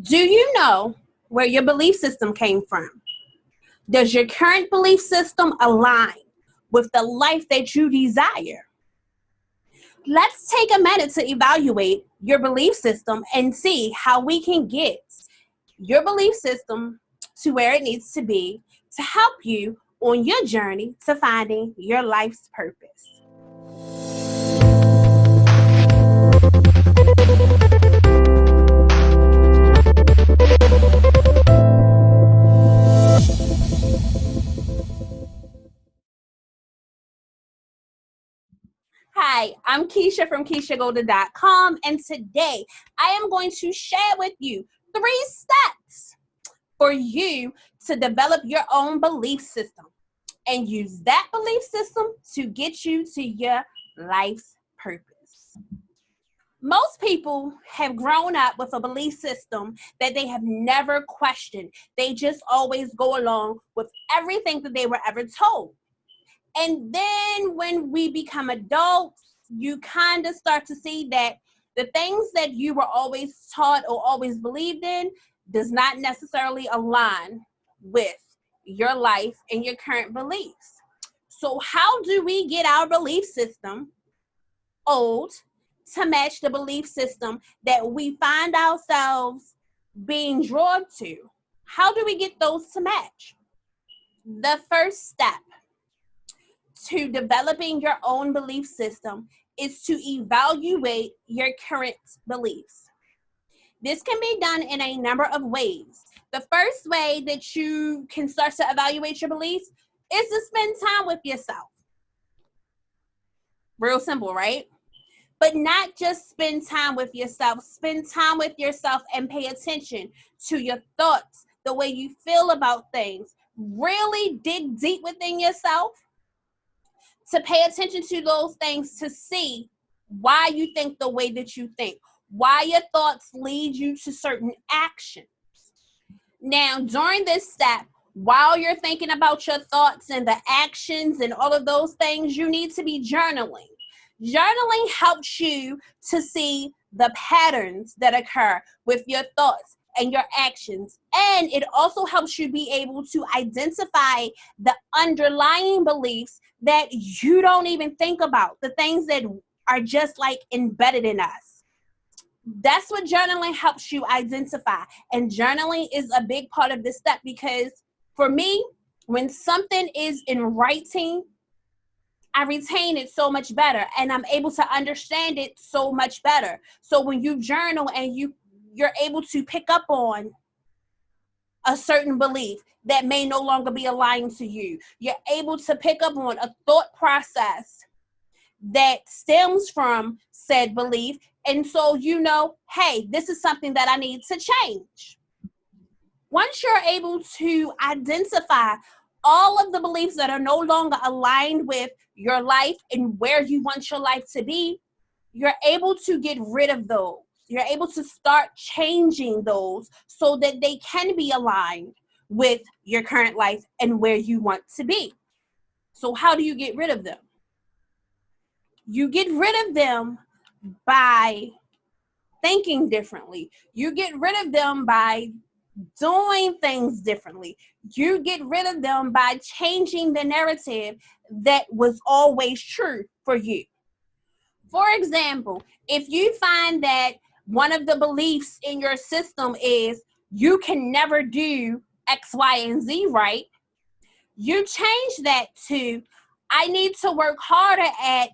Do you know where your belief system came from? Does your current belief system align with the life that you desire? Let's take a minute to evaluate your belief system and see how we can get your belief system to where it needs to be to help you on your journey to finding your life's purpose. Hi, I'm Keisha from KeishaGolden.com, and today I am going to share with you 3 steps for you to develop your own belief system and use that belief system to get you to your life's purpose. Most people have grown up with a belief system that they have never questioned. They just always go along with everything that they were ever told. And then when we become adults, you kind of start to see that the things that you were always taught or always believed in does not necessarily align with your life and your current beliefs. So how do we get our belief system old to match the belief system that we find ourselves being drawn to? How do we get those to match? The first step to developing your own belief system is to evaluate your current beliefs. This can be done in a number of ways. The first way that you can start to evaluate your beliefs is to spend time with yourself. Real simple, right? But not just spend time with yourself. Spend time with yourself and pay attention to your thoughts, the way you feel about things. Really dig deep within yourself to pay attention to those things, to see why you think the way that you think, why your thoughts lead you to certain actions. Now, during this step, while you're thinking about your thoughts and the actions and all of those things, you need to be journaling. Journaling helps you to see the patterns that occur with your thoughts and your actions. And it also helps you be able to identify the underlying beliefs that you don't even think about, the things that are just like embedded in us. That's what journaling helps you identify. And journaling is a big part of this step because for me, when something is in writing, I retain it so much better and I'm able to understand it so much better. So when you journal and you're able to pick up on a certain belief that may no longer be aligned to you, you're able to pick up on a thought process that stems from said belief. And so you know, hey, this is something that I need to change. Once you're able to identify all of the beliefs that are no longer aligned with your life and where you want your life to be, you're able to get rid of those. You're able to start changing those so that they can be aligned with your current life and where you want to be. So how do you get rid of them? You get rid of them by thinking differently. You get rid of them by doing things differently. You get rid of them by changing the narrative that was always true for you. For example, if you find that one of the beliefs in your system is you can never do X, Y, and Z right, you change that to I need to work harder at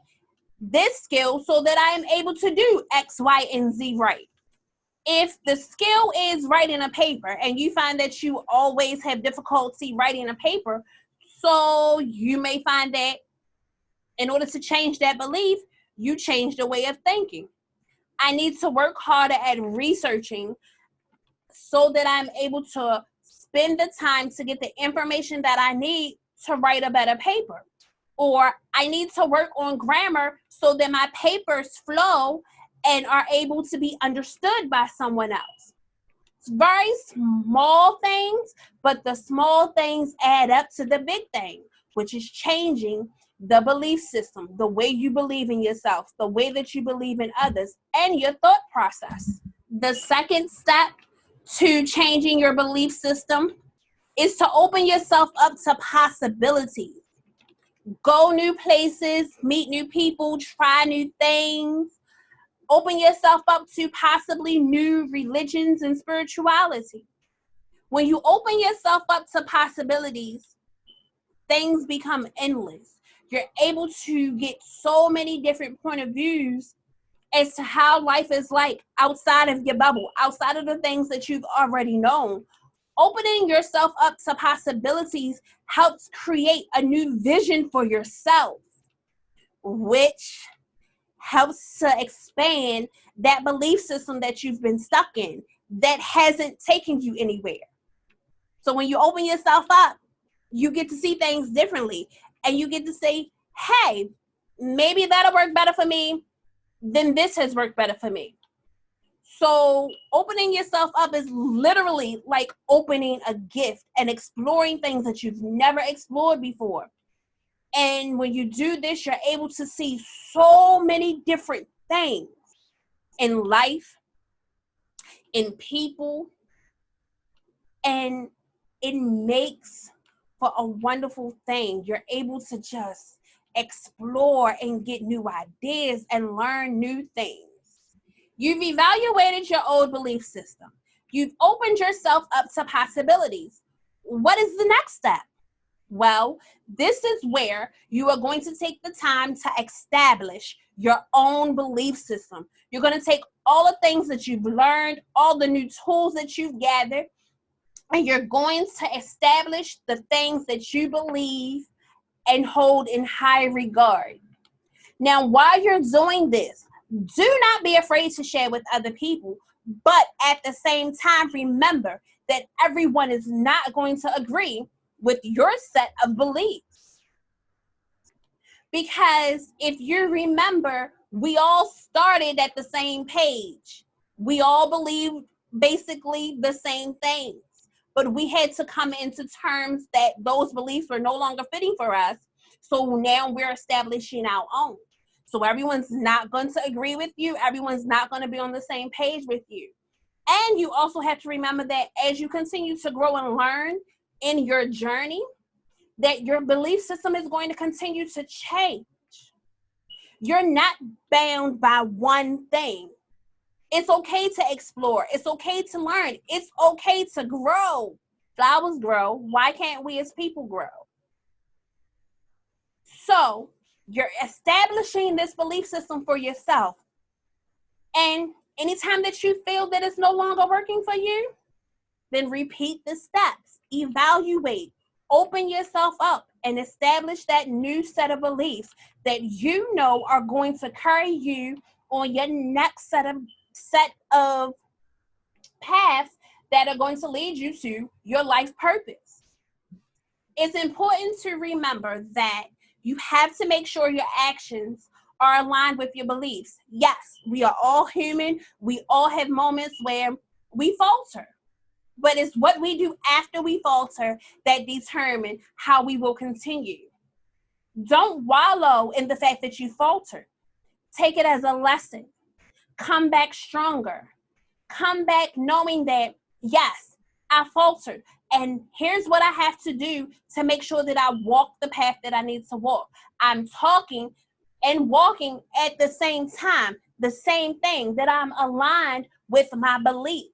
this skill so that I am able to do X, Y, and Z right. If the skill is writing a paper and you find that you always have difficulty writing a paper, so you may find that in order to change that belief, you change the way of thinking. I need to work harder at researching so that I'm able to spend the time to get the information that I need to write a better paper. Or I need to work on grammar so that my papers flow and are able to be understood by someone else. It's very small things, but the small things add up to the big thing, which is changing the belief system, the way you believe in yourself, the way that you believe in others, and your thought process. The second step to changing your belief system is to open yourself up to possibilities. Go new places, meet new people, try new things. Open yourself up to possibly new religions and spirituality. When you open yourself up to possibilities, things become endless. You're able to get so many different point of views as to how life is like outside of your bubble, outside of the things that you've already known. Opening yourself up to possibilities helps create a new vision for yourself, which helps to expand that belief system that you've been stuck in that hasn't taken you anywhere. So when you open yourself up, you get to see things differently, and you get to say, hey, maybe that'll work better for me than this has worked better for me. So opening yourself up is literally like opening a gift and exploring things that you've never explored before. And when you do this, you're able to see so many different things in life, in people, and it makes for a wonderful thing. You're able to just explore and get new ideas and learn new things. You've evaluated your old belief system. You've opened yourself up to possibilities. What is the next step? Well, this is where you are going to take the time to establish your own belief system. You're going to take all the things that you've learned, all the new tools that you've gathered, and you're going to establish the things that you believe and hold in high regard. Now, while you're doing this, do not be afraid to share with other people, but at the same time, remember that everyone is not going to agree with your set of beliefs. Because if you remember, we all started at the same page. We all believed basically the same things, but we had to come into terms that those beliefs were no longer fitting for us. So now we're establishing our own. So everyone's not going to agree with you. Everyone's not going to be on the same page with you. And you also have to remember that as you continue to grow and learn in your journey, that your belief system is going to continue to change. You're not bound by one thing. It's okay to explore. It's okay to learn. It's okay to grow. Flowers grow. Why can't we as people grow? So you're establishing this belief system for yourself. And anytime that you feel that it's no longer working for you, then repeat the steps. Evaluate. Open yourself up and establish that new set of beliefs that you know are going to carry you on your next set of paths that are going to lead you to your life purpose. It's important to remember that you have to make sure your actions are aligned with your beliefs. Yes, we are all human. We all have moments where we falter. But it's what we do after we falter that determine how we will continue. Don't wallow in the fact that you faltered. Take it as a lesson. Come back stronger. Come back knowing that, yes, I faltered. And here's what I have to do to make sure that I walk the path that I need to walk. I'm talking and walking at the same time, the same thing, that I'm aligned with my beliefs.